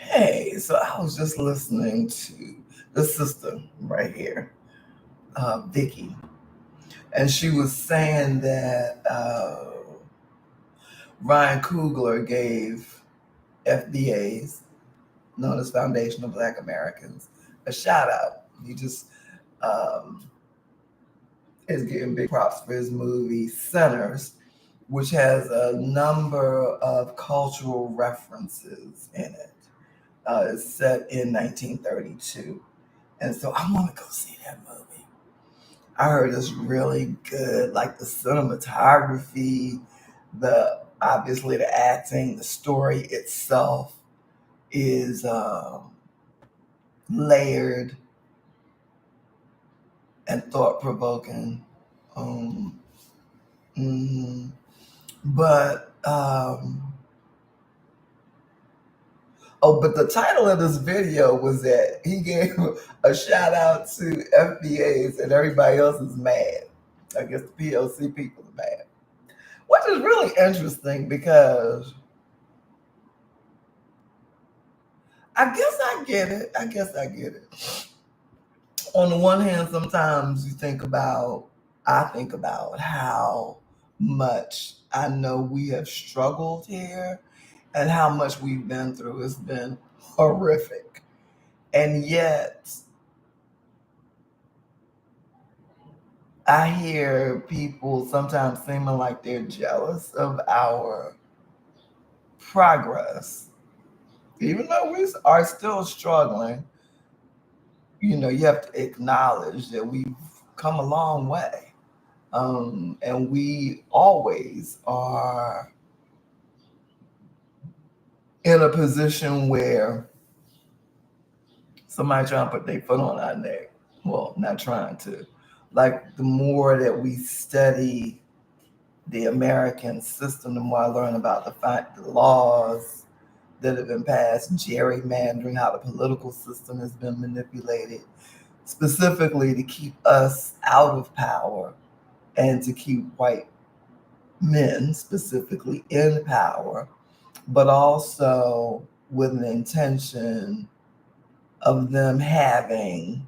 Hey, so I was just listening to the sister right here, Vicky, and she was saying that Ryan Coogler gave FBAs, known as Foundation of Black Americans, a shout out. He just um, is getting big props for his movie Sinners, which has a number of cultural references in it. It's set in 1932. And so I want to go see that movie. I heard it's really good, like the cinematography, the obviously the acting, the story itself is layered and thought provoking. Um, mhm. But but the title of this video was that he gave a shout out to FBAs and everybody else is mad. I guess the PLC people are mad. Which is really interesting because I guess I get it. I guess I get it. On the one hand, sometimes I think about how much I know we have struggled here and how much we've been through. It's been horrific. And yet, I hear people sometimes seeming like they're jealous of our progress, even though we are still struggling. You have to acknowledge that we've come a long way. And we always are in a position where somebody trying to put their foot on our neck. Well, not trying to. Like the more that we study the American system, the more I learn about the laws that have been passed, gerrymandering, how the political system has been manipulated, specifically to keep us out of power and to keep white men specifically in power, but also with an intention of them having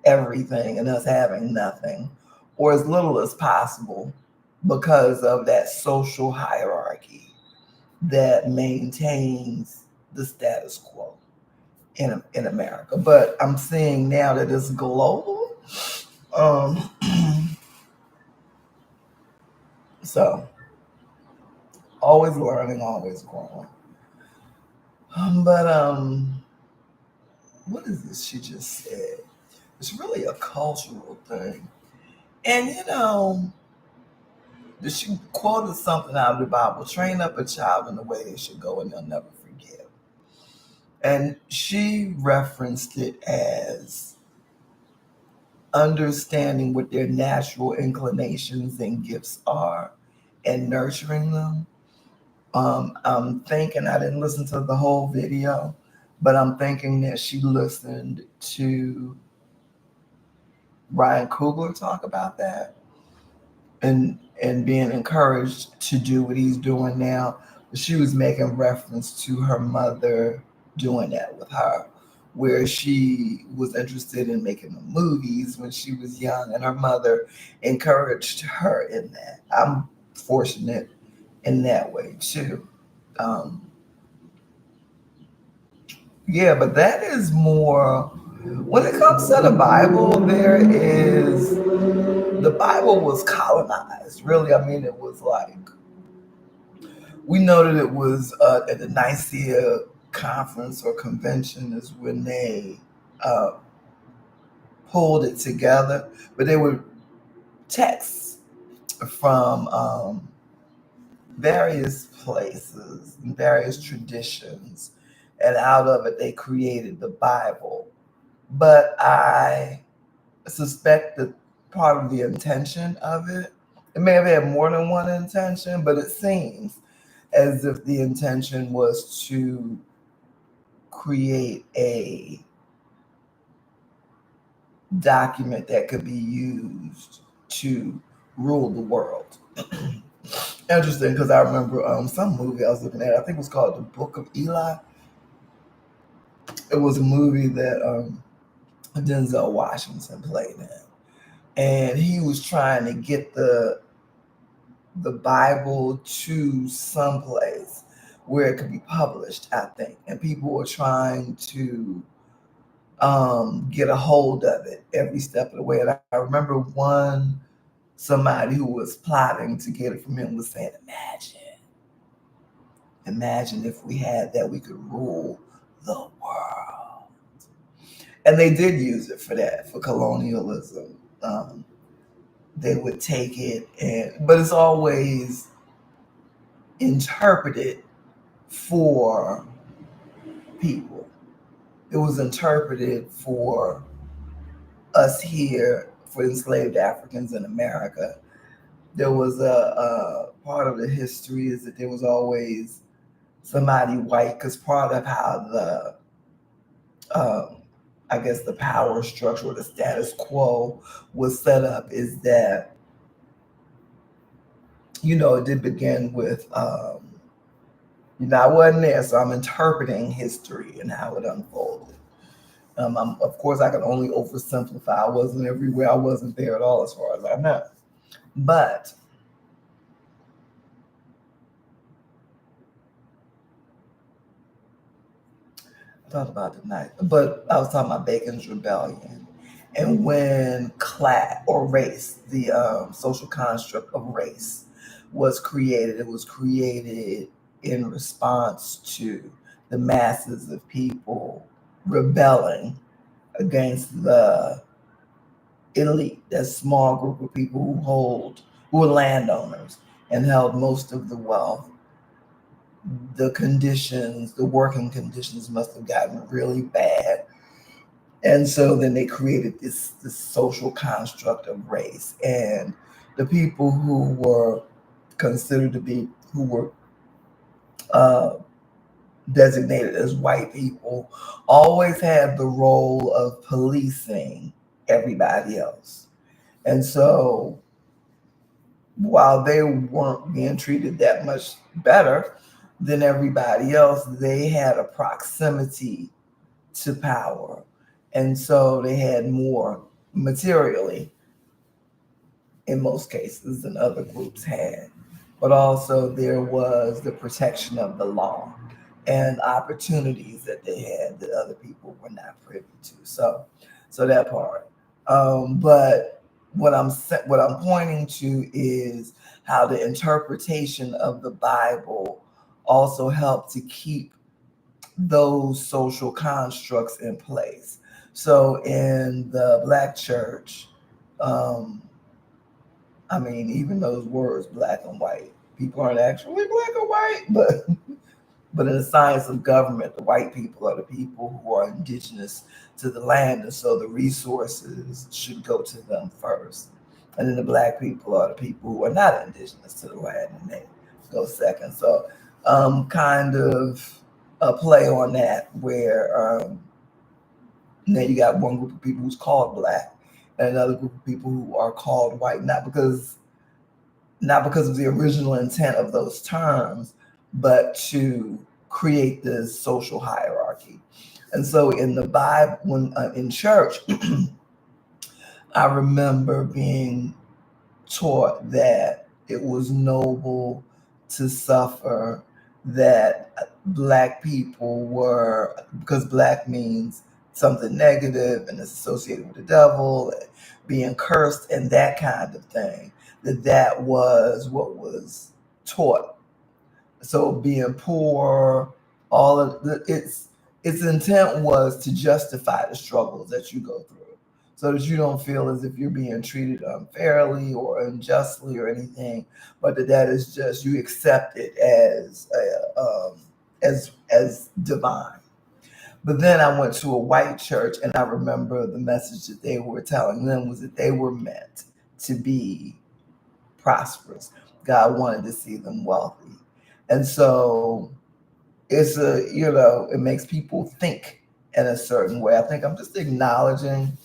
everything and us having nothing, or as little as possible, because of that social hierarchy that maintains the status quo in America. But I'm seeing now that it's global. Um, so always learning, always growing. But what is this she just said? It's really a cultural thing. And she quoted something out of the Bible: train up a child in the way they should go and they'll never forget. And she referenced it as understanding what their natural inclinations and gifts are and nurturing them. I'm thinking, I didn't listen to the whole video, but I'm thinking that she listened to Ryan Coogler talk about that and being encouraged to do what he's doing now. She was making reference to her mother doing that with her, where she was interested in making the movies when she was young, and her mother encouraged her in that. I'm fortunate in that way too. Um, yeah, but that is more when it comes to the Bible, the Bible was colonized. Really, I mean, it was like we know that it was at the Nicaea conference or convention is when they uh, pulled it together, but they were texts from various places and various traditions, and out of it they created the Bible. But I suspect that part of the intention of it may have had more than one intention, but it seems as if the intention was to create a document that could be used to rule the world. Interesting, because I remember some movie I was looking at. I think it was called The Book of Eli, It was a movie that Denzel Washington played in, and he was trying to get the Bible to someplace where it could be published, I think, and people were trying to get a hold of it every step of the way. And I remember somebody who was plotting to get it from him was saying, imagine if we had that, we could rule the world. And they did use it for that, for colonialism. They would take it, but it's always interpreted for people. It was interpreted for us here, for enslaved Africans in America. There was a part of the history is that there was always somebody white, because part of how I guess the power structure or the status quo was set up is that, it did begin with, I wasn't there, so I'm interpreting history and how it unfolded. Of course, I can only oversimplify. I wasn't everywhere. I wasn't there at all, as far as I know. But I thought about tonight. But I was talking about Bacon's Rebellion, and when class or race, the social construct of race, was created, it was created in response to the masses of people rebelling against the elite, that small group of people who were landowners and held most of the wealth. The working conditions must have gotten really bad. And so then they created this social construct of race. And the people who were considered to be, who were uh, designated as white people, always had the role of policing everybody else. And so while they weren't being treated that much better than everybody else, they had a proximity to power. And so they had more materially, in most cases, than other groups had. But also there was the protection of the law and opportunities that they had that other people were not privy to. So that part. But what I'm pointing to is how the interpretation of the Bible also helped to keep those social constructs in place. So in the Black church, um, even those words, black and white, people aren't actually black or white, but in the science of government, the white people are the people who are indigenous to the land, and so the resources should go to them first. And then the black people are the people who are not indigenous to the land, and they go second. So kind of a play on that, where now you got one group of people who's called black and another group of people who are called white, not because of the original intent of those terms, but to create this social hierarchy. And so in the Bible, when in church, I remember being taught that it was noble to suffer, that black people were, because black means something negative and it's associated with the devil, and being cursed and that kind of thing, that was what was taught. So being poor, all of its intent was to justify the struggles that you go through, so that you don't feel as if you're being treated unfairly or unjustly or anything, but that is just, you accept it as divine. But then I went to a white church, and I remember the message that they were telling them was that they were meant to be prosperous. God wanted to see them wealthy. And so it makes people think in a certain way. I think I'm just acknowledging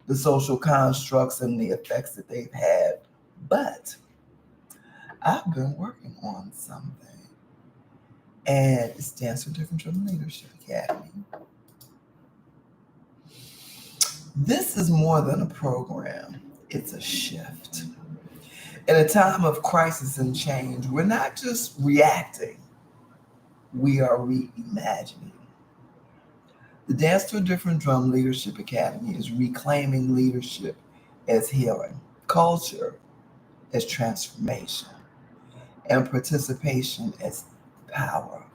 the social constructs and the effects that they've had. But I've been working on something, and it stands for Different from Leadership Academy. This is more than a program, it's a shift. In a time of crisis and change, we're not just reacting, we are reimagining. The Dance to a Different Drum Leadership Academy is reclaiming leadership as healing, culture as transformation, and participation as power.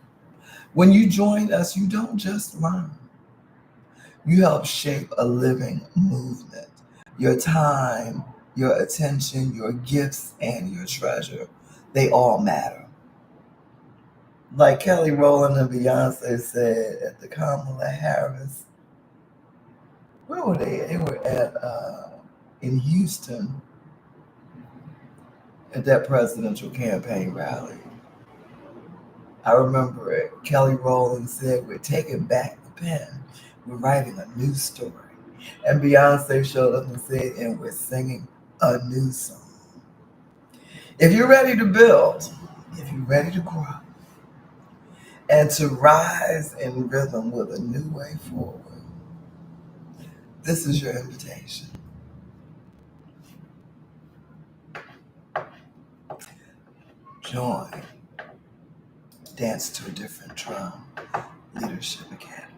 When you join us, you don't just learn, you help shape a living movement. Your time, your attention, your gifts, and your treasure, they all matter. Like Kelly Rowland and Beyonce said at the Kamala Harris, where were they? They were at in Houston at that presidential campaign rally. I remember it. Kelly Rowland said, "We're taking back the pen. We're writing a new story." And Beyonce showed up and said, "And we're singing a new song." If you're ready to build, if you're ready to grow, and to rise in rhythm with a new way forward, this is your invitation. Join Dance to a Different Drum Leadership Academy.